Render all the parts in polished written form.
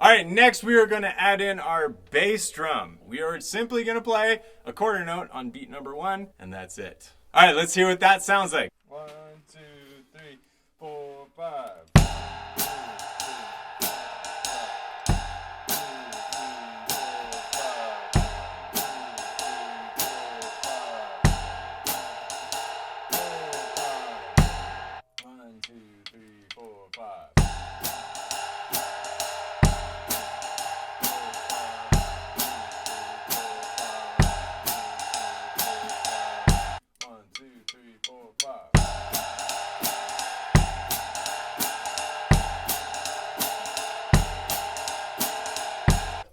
All right, next we are going to add in our bass drum. We are simply going to play a quarter note on beat number 1, and that's it. All right, let's hear what that sounds like. 1, 2, 3, 4, 5.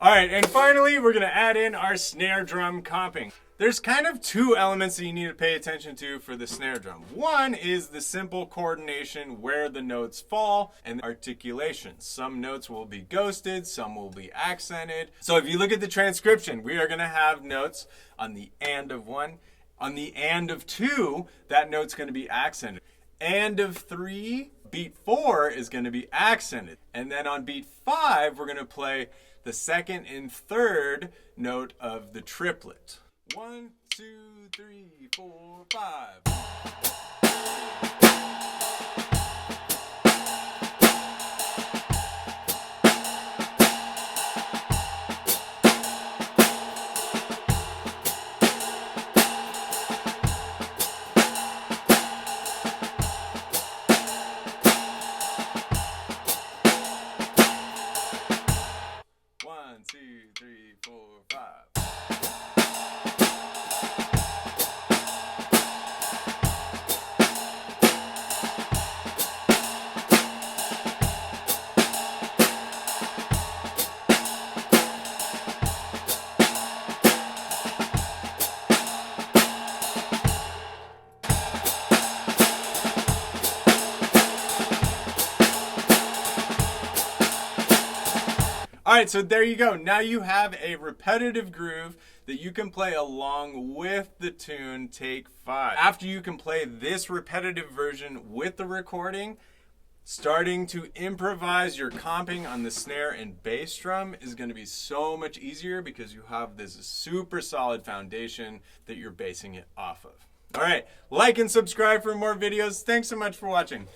All right, and finally, we're gonna add in our snare drum comping. There's kind of 2 elements that you need to pay attention to for the snare drum. One is the simple coordination where the notes fall and articulation. Some notes will be ghosted, some will be accented. So if you look at the transcription, we are gonna have notes on the and of 1. On the and of 2, that note's gonna be accented. And of 3, beat 4 is gonna be accented. And then on beat 5, we're gonna play the second and third note of the triplet. 1, 2, 3, 4, 5. 1, 2, 3, 4, 5. All right, so there you go. Now you have a repetitive groove that you can play along with the tune Take 5. After you can play this repetitive version with the recording, starting to improvise your comping on the snare and bass drum is going to be so much easier because you have this super solid foundation that you're basing it off of. All right, like and subscribe for more videos. Thanks so much for watching.